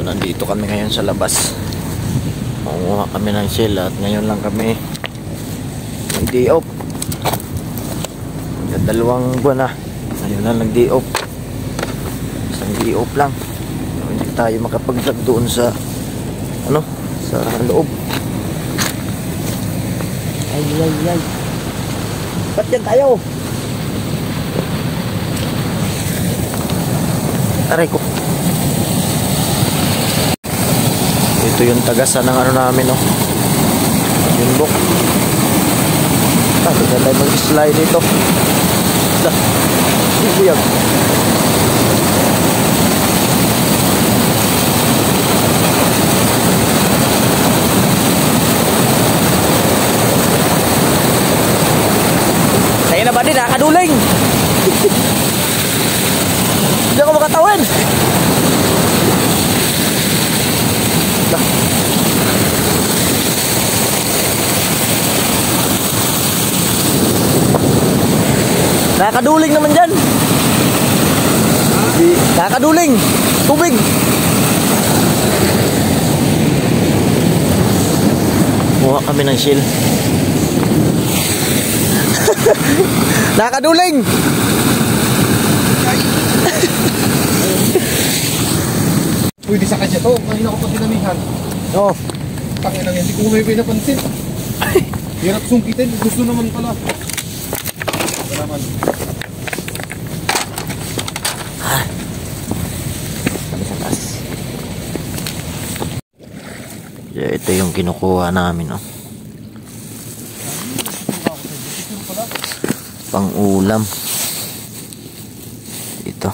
So nandito kami ngayon sa labas. Manguha kami ng shell at ngayon lang kami nag-day off. Dalawang buwan na. Ngayon na nag-day off. Isang day off lang. So, hindi tayo makapag-vlog doon sa sa loob. Ay. Ba't yan tayo? Aray ko. Ito yung tagasan ng namin, no. Yung book. Hindi tayo mag-slide dito. Buyag. Saya na ba din, nakaduling? Hindi ako makatawin. Nakakaduling naman dyan. Nakakaduling. Tubig. Muha kami ng shell. Nakakaduling. Pwede sa kanya to. Kanina ko pa dinamihan. Oo. Tangin lang yan. Hindi ko may pinapansin. Hirap sungkitin. Gusto naman pala. Salamat. Yeah, ito yung kinukuha namin, no. Pang-ulam. Ito.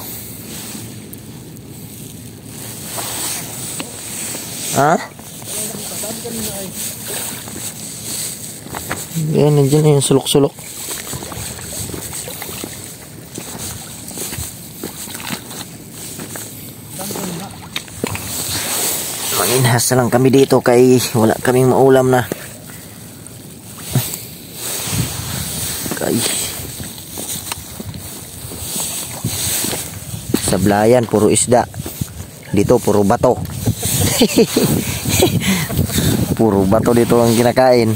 Ha? Yan, nandiyan na yung sulok-sulok. Manginhas na lang kami dito kay wala kaming maulam na. Kay Sablayan puro isda. Dito puro bato. Puro bato dito ang kinakain.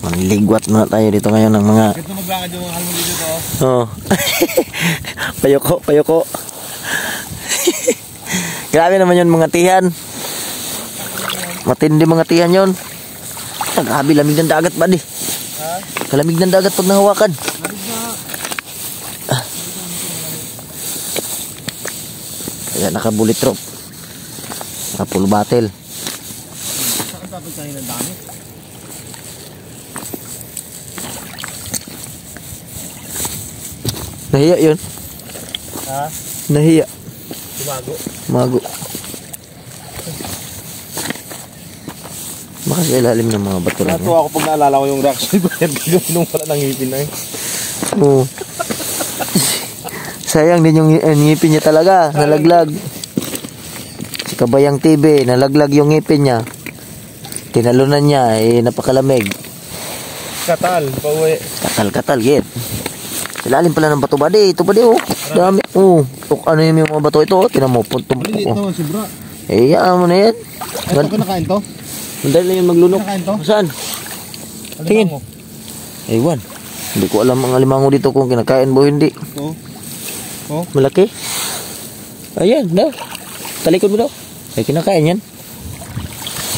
Manligwat muna tayo dito ngayon ng mga. Ito maglakad yung mga halmo dito to. Oh. Payoko. Grabe naman yun mga tihan. Matindi mga tihan yun. Grabe, lamig ng dagat ba di? Kalamig ng dagat pag nahawakan. Kaya naka bullet drop. Naka full battle. Saan papagkain ng dami? Nahiya yun. Ha? Nahiya. Mago. Baka sa ilalim ng mga bato lang. Natuwa ako pag naalala ko yung reaction ko. Gagawin nung pala ng ngipin na yun. Oo. Sayang din yung ngipin niya talaga. Nalaglag. Si Kabayang TV, nalaglag yung ngipin niya. Tinalunan niya, napakalamig. Katal, pauwi. Katal, git. Ilalim pala ng bato ba di? Ito ba di, oh. Dami. Oh. Ano yung mga bato ito? Tinan mo. Maliit naman si Bra. Yan mo na yan. Ito kinakain to? Mandali lang yung maglunok. Kinakain to? Saan? Tingin. Ewan. Hindi ko alam ang alimango dito kung kinakain mo hindi. Ito. Oh. Malaki. Ayan, daw. Talikod mo daw. Ay, kinakain yan.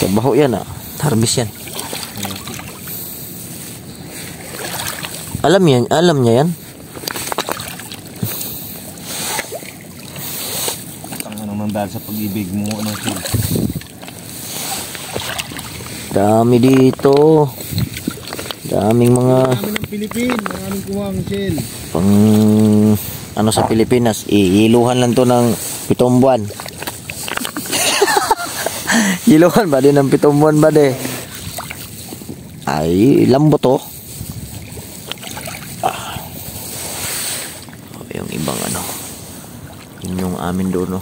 Kabaho yan, Harvest yan. Alam niya yan. Naman dahil sa pag-ibig mo ng sil. Dami dito. Daming mga dami ng Pilipin, maraming kuha ang sil. pang sa Pilipinas, iiluhan lang to ng 7 buwan. Iluhan ba din ng 7 buwan ba de? Ay, lambot to. Yung ibang yun yung amin doon, no.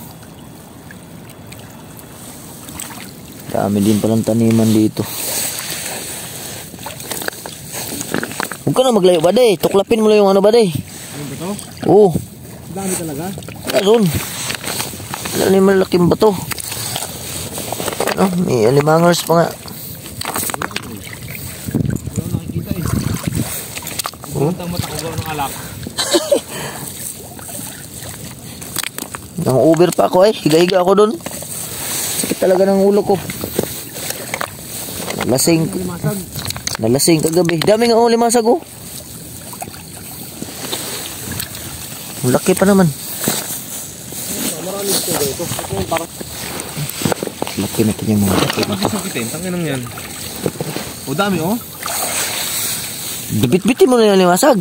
Dami din palang taniman dito. Huwag ka na maglayo ba, day? Tuklapin mo lang yung ba, day? Ano ba to? Oo. Dami talaga. Meron. Wala na yung malaking bato. Ano, may alimangers pa nga. Wala nakikita eh. Bantang mata ko ng alak. Nang Uber pa ako higa-higa ako doon. Sakit talaga ng ulo ko. Nalasing kagabi. Dami nga limasag oh. Laki pa naman. Marami dito ito. Ito yung parang laki natin yung mga laki. sungkitin. Tanginang yan. O dami oh. Bit-bitin mo na yung limasag.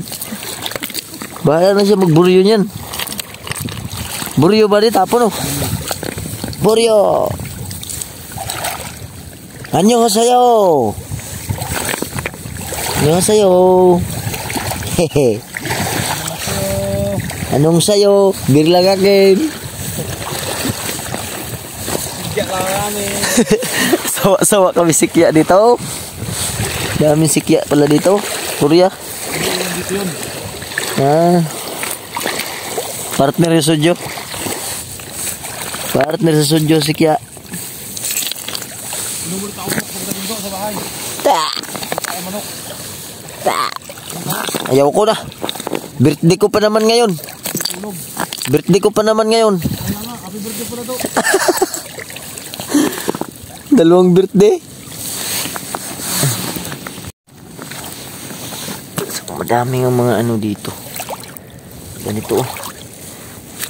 Bahala na siya magburyo niyan. Buryo ba di tapon oh. Buryo. Annyeonghaseyo. Annyeonghaseyo. Hehe. Anong sayo? Birlang akin. Sikya lang namin. Sawa kami sikya dito. Daming sikya pala dito. Korea. Dito yun. Partner yung sudyo. Partner sa sudyo sikya. Inumulot ako pagdating doon sa bahay. Ay manok. Ayaw ko na. Birthday ko pa naman ngayon. Birthday ko pa naman ngayon. Happy birthday pala to. Dalawang birthday. So, madami ng mga ano dito. Ganito oh.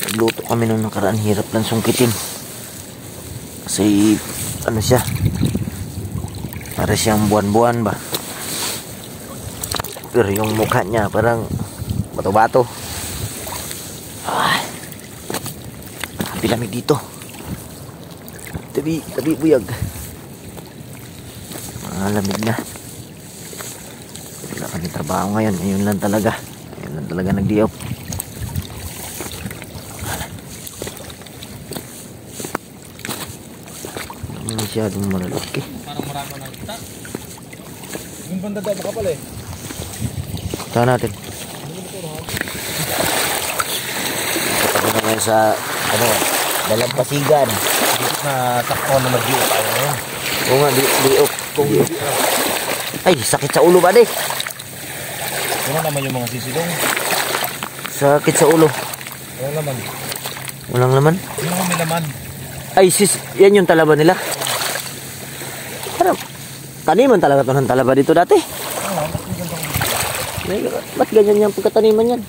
Nagluto kami nung nakaraan. Hirap lang sungkitin. Kasi ano siya. Para siyang buwan-buwan ba. Pero yung mukha niya parang bato-bato. Pilamig dito. Tabi buyag. Lamig na. Wala kami trabaho ngayon. Ayun lang talaga. Ayun lang talaga nagdiop. Hindi masyadong malalaki. Parang marami na kita. Yung banda daw makapal eh. Saan natin? Ito na ngayon sa Dalampasigan. Na sakto na mag-diop tayo ngayon. Oo nga, diop. Ay, sakit sa ulo ba di? Ano naman yung mga sisilong? Sakit sa ulo. Walang laman. Walang laman? Yung mga may laman. Ay, yan yung talaba nila. Parang, taniman talaga ito ng talaba dito dati. Ba't ganyan yung pagkataniman yan?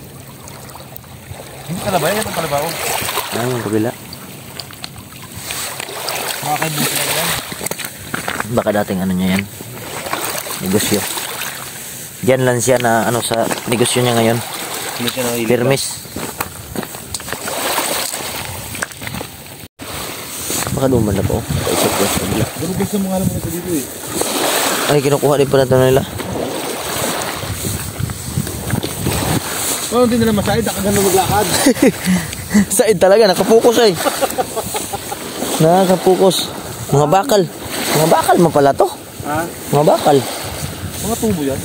Hindi talaba yan, itong talaba ko. Ay, yung kabila. Makakaibuti lang yan. Baka dating ano niya yan. Negosyo. Diyan lang siya na ano sa negosyo niya ngayon. Hindi siya nangilip. Permis. Baka luman na po. Kaisip ko sa kabila. Durugay sa mga alam mo na dito eh. Ay, kinukuha din pala ito nila. Oh, hindi nila masaid. Nakagano maglakad. Said talaga. Nakapokus eh. Nakapokus. Mga bakal. Mga bakal mo pala to. Ha? Mga bakal. Mga tubo yan.